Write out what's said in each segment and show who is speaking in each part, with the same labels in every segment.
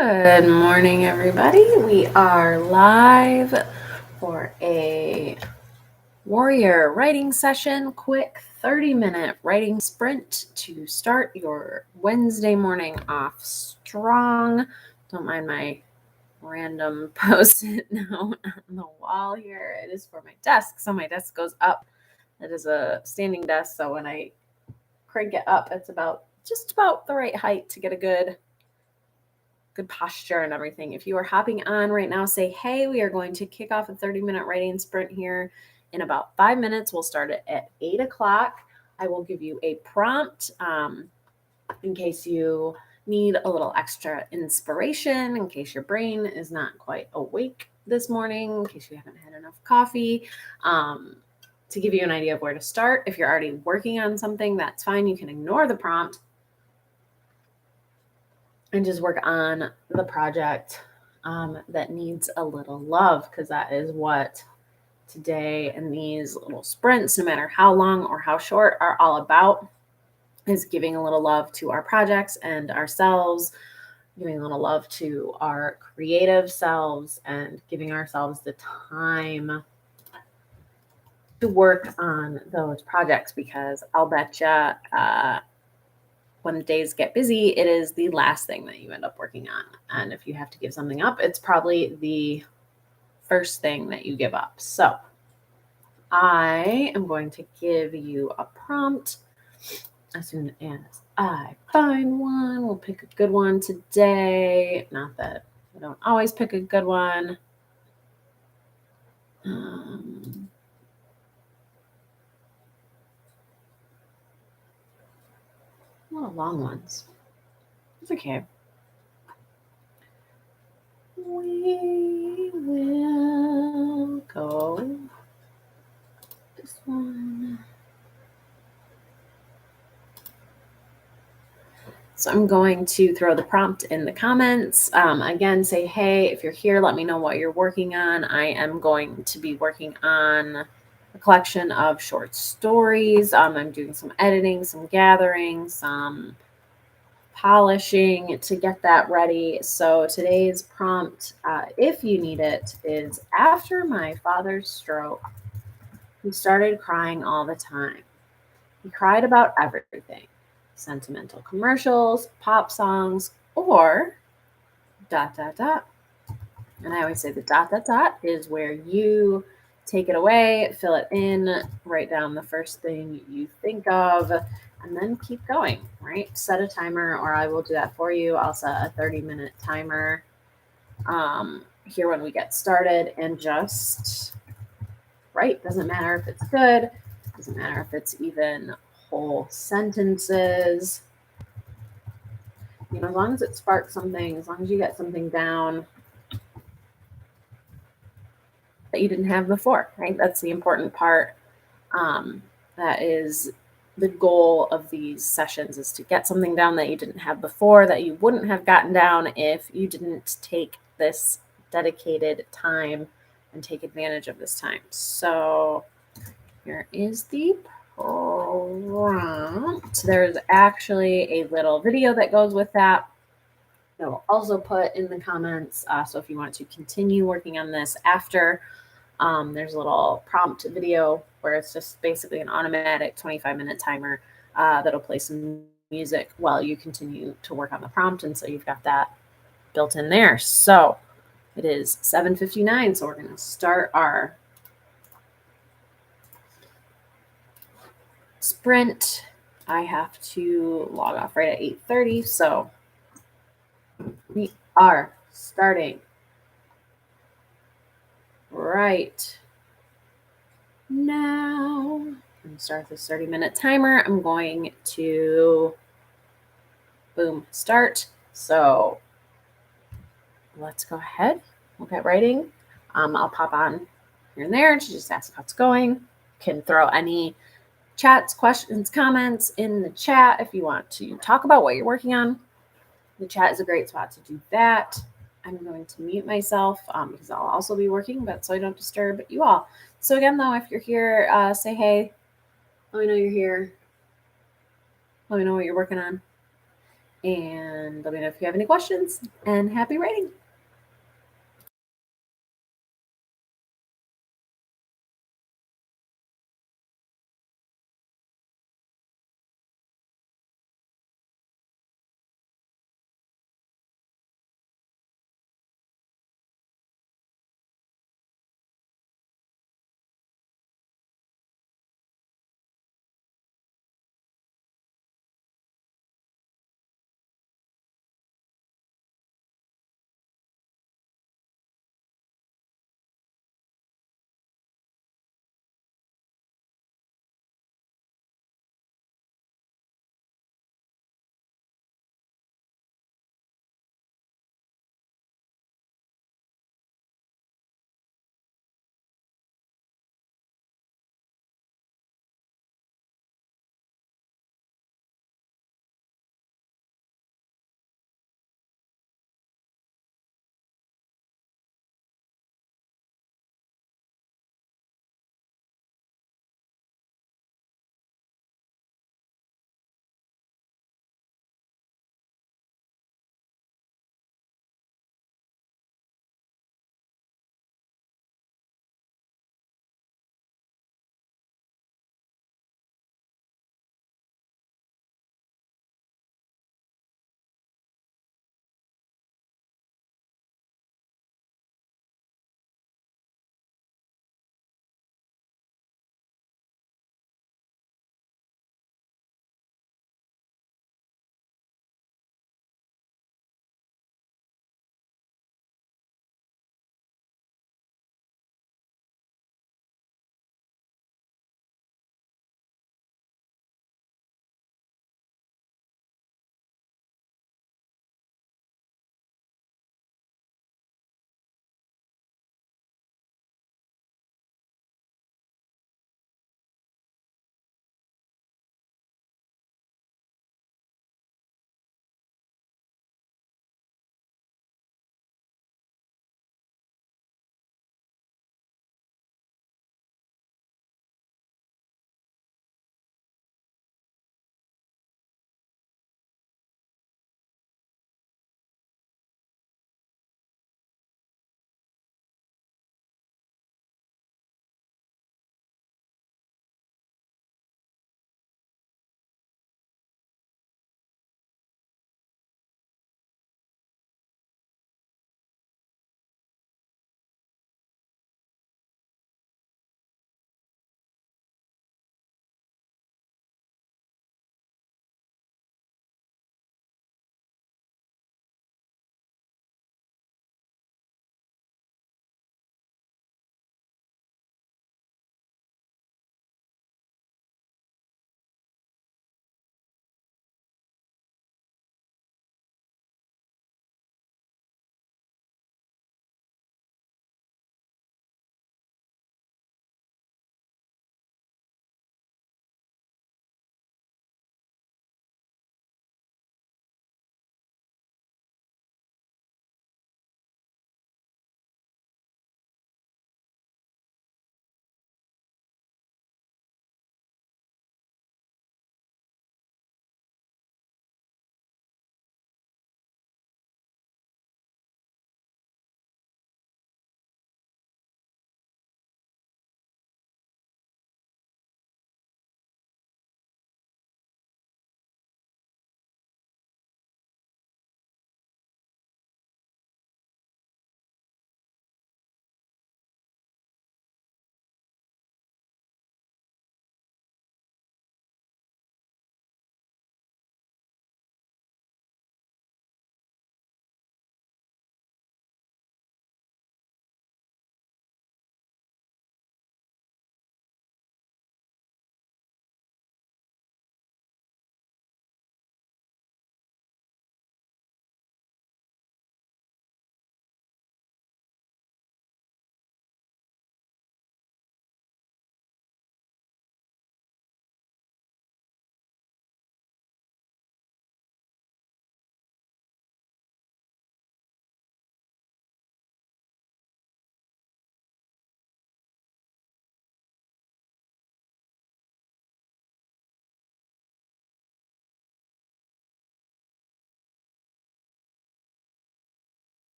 Speaker 1: Good morning, everybody. We are live for a warrior writing session, quick 30-minute writing sprint to start your Wednesday morning off strong. Don't mind my random post-it note on the wall here. It is for my desk, so my desk goes up. It is a standing desk, so when I crank it up, it's just about the right height to get a good posture and everything. If you are hopping on right now, say, hey, we are going to kick off a 30-minute writing sprint here in about 5 minutes. We'll start it at 8 o'clock. I will give you a prompt in case you need a little extra inspiration, in case your brain is not quite awake this morning, in case you haven't had enough coffee, to give you an idea of where to start. If you're already working on something, that's fine. You can ignore the prompt and just work on the project that needs a little love, because that is what today and these little sprints, no matter how long or how short, are all about, is giving a little love to our projects and ourselves, giving a little love to our creative selves, and giving ourselves the time to work on those projects, because I'll bet you when the days get busy, it is the last thing that you end up working on. And if you have to give something up, it's probably the first thing that you give up. So I am going to give you a prompt as soon as I find one. We'll pick a good one today. Not that I don't always pick a good one. A lot of long ones. It's okay. We will go this one. So I'm going to throw the prompt in the comments. Again, say, hey, if you're here, let me know what you're working on. I am going to be working on a collection of short stories. I'm doing some editing, some gathering, some polishing to get that ready. So today's prompt, if you need it, is: after my father's stroke, he started crying all the time. He cried about everything: sentimental commercials, pop songs, or ... And I always say the ... is where you take it away, fill it in, write down the first thing you think of, and then keep going, right? Set a timer, or I will do that for you. I'll set a 30-minute timer here when we get started, and just write. Doesn't matter if it's good, doesn't matter if it's even whole sentences. As long as it sparks something, as long as you get something down that you didn't have before, right? That's the important part. That is the goal of these sessions, is to get something down that you didn't have before, that you wouldn't have gotten down if you didn't take this dedicated time and take advantage of this time. So here is the prompt. There's actually a little video that goes with that will also put in the comments. So if you want to continue working on this after, there's a little prompt video where it's just basically an automatic 25-minute timer that'll play some music while you continue to work on the prompt. And so you've got that built in there. So it is 7:59. So we're going to start our sprint. I have to log off right at 8:30. So we are starting right now. I'm going to start this 30-minute timer. I'm going to boom, start. So let's go ahead. We'll get writing. I'll pop on here and there to just ask how it's going. You can throw any chats, questions, comments in the chat if you want to talk about what you're working on. The chat is a great spot to do that. I'm going to mute myself because I'll also be working, but so I don't disturb you all. So again, though, if you're here, say hey. Let me know you're here. Let me know what you're working on. And let me know if you have any questions, and happy writing.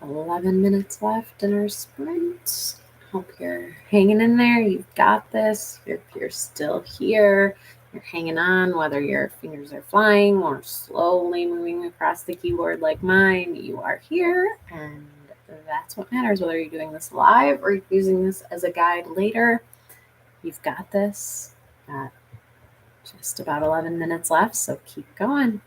Speaker 1: 11 minutes left in our sprint. Hope you're hanging in there. You've got this. If you're still here, you're hanging on, whether your fingers are flying or slowly moving across the keyboard like mine, you are here. And that's what matters, whether you're doing this live or using this as a guide later. You've got this. Got just about 11 minutes left, so keep going.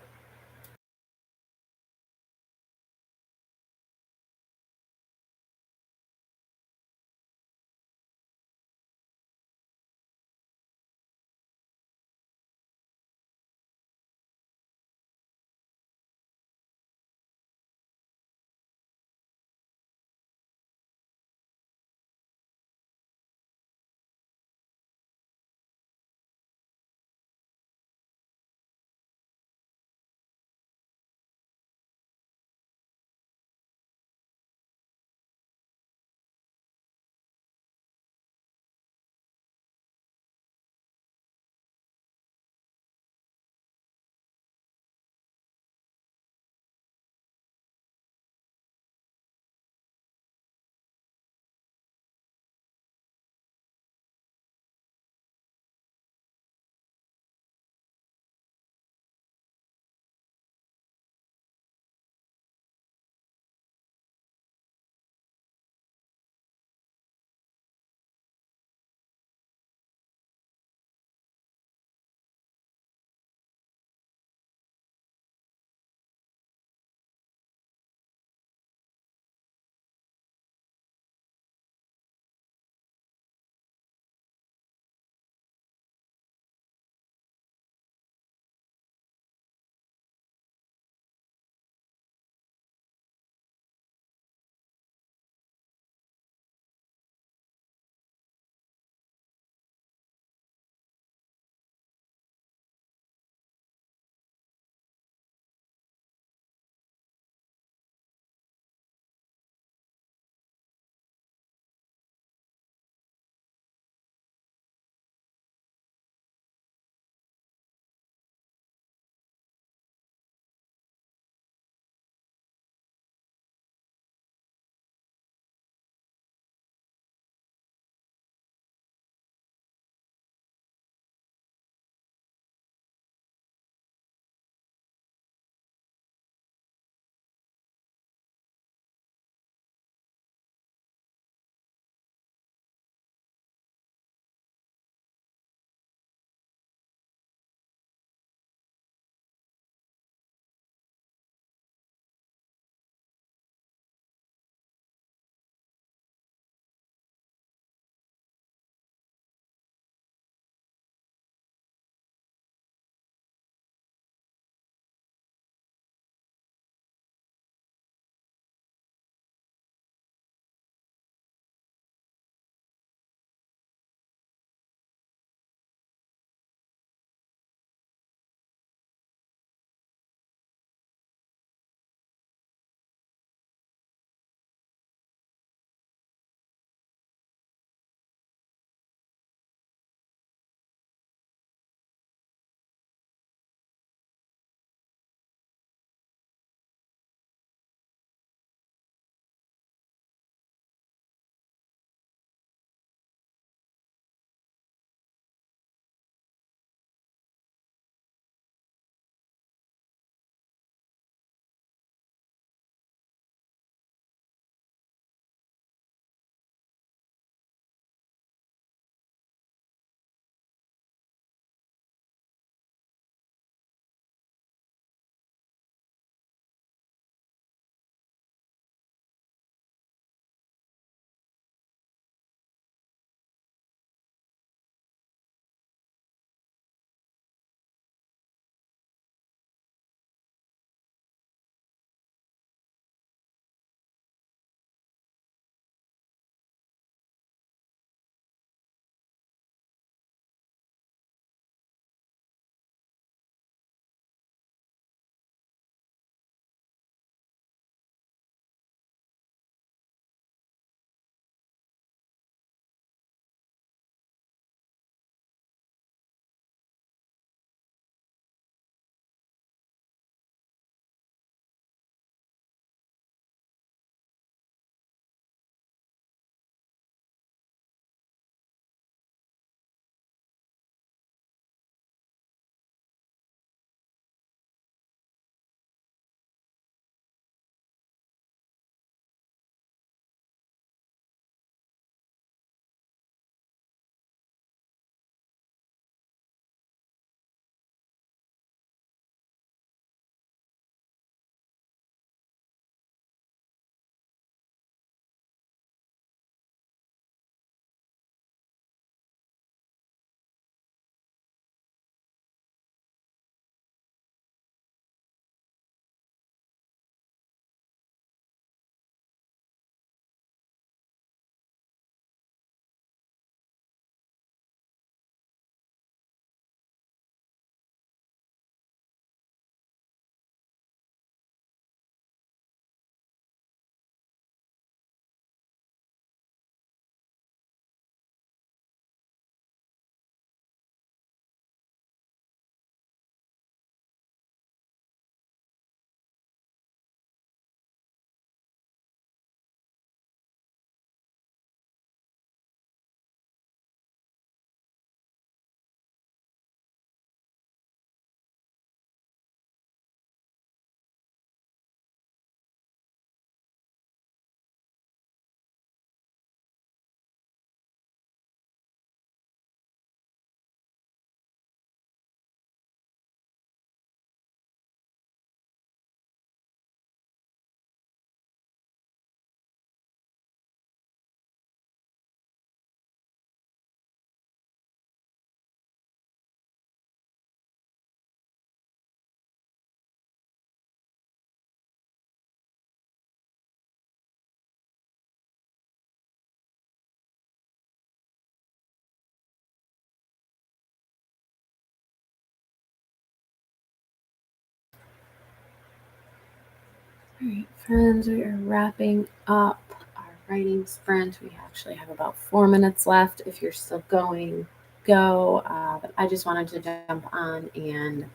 Speaker 1: All right, friends, we are wrapping up our writing sprint. We actually have about 4 minutes left. If you're still going, go. But I just wanted to jump on and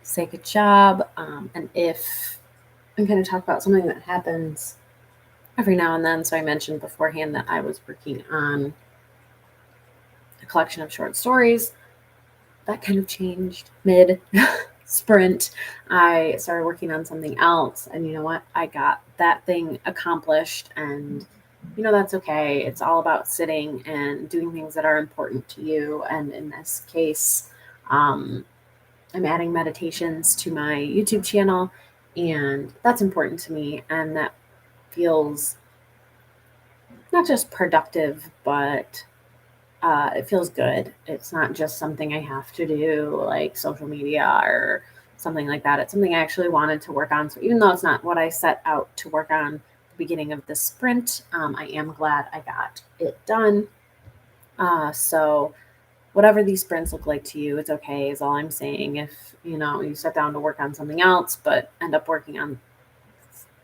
Speaker 1: say good job. And if I'm going to talk about something that happens every now and then. So I mentioned beforehand that I was working on a collection of short stories. That kind of changed mid sprint. I started working on something else, and you know what? I got that thing accomplished, and that's okay. It's all about sitting and doing things that are important to you. And in this case, I'm adding meditations to my YouTube channel, and that's important to me, and that feels not just productive, but it feels good. It's not just something I have to do like social media or something like that. It's something I actually wanted to work on. So even though it's not what I set out to work on at the beginning of this sprint, I am glad I got it done. So whatever these sprints look like to you, it's okay, is all I'm saying. If you sit down to work on something else, but end up working on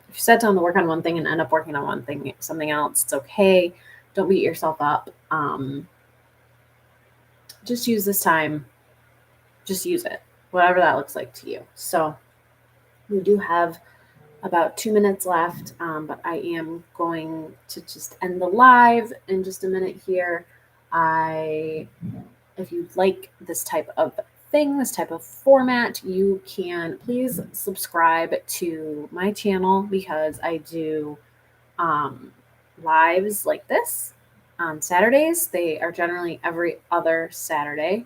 Speaker 1: if you sit down to work on one thing and end up working on one thing, something else, it's okay. Don't beat yourself up. Just use this time. Just use it, whatever that looks like to you. So we do have about 2 minutes left, but I am going to just end the live in just a minute here. If you like this type of thing, this type of format, you can please subscribe to my channel, because I do lives like this on Saturdays. They are generally every other Saturday.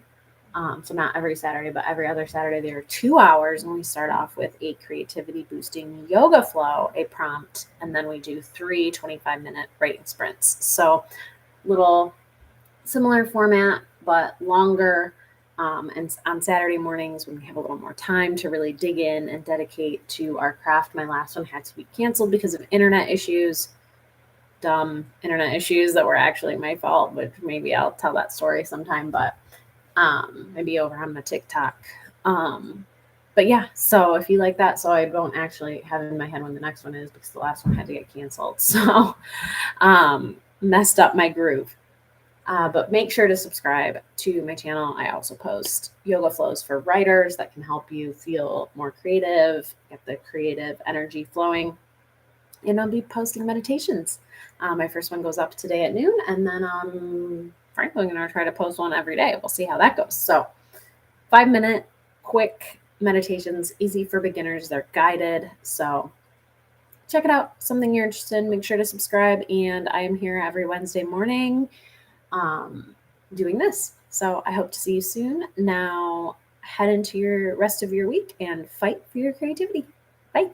Speaker 1: So not every Saturday, but every other Saturday. They are 2 hours, and we start off with a creativity boosting yoga flow, a prompt, and then we do 3 25-minute writing sprints. So little similar format, but longer. And on Saturday mornings, when we have a little more time to really dig in and dedicate to our craft. My last one had to be canceled because of internet issues. Dumb internet issues that were actually my fault, which maybe I'll tell that story sometime, but maybe over on the TikTok. But yeah, so if you like that, so I don't actually have in my head when the next one is, because the last one had to get canceled. So messed up my groove. But make sure to subscribe to my channel. I also post yoga flows for writers that can help you feel more creative, get the creative energy flowing. And I'll be posting meditations. My first one goes up today at noon, and then frankly, I'm going to try to post one every day. We'll see how that goes. So 5-minute quick meditations, easy for beginners. They're guided. So check it out. Something you're interested in, make sure to subscribe. And I am here every Wednesday morning doing this. So I hope to see you soon. Now head into your rest of your week and fight for your creativity. Bye.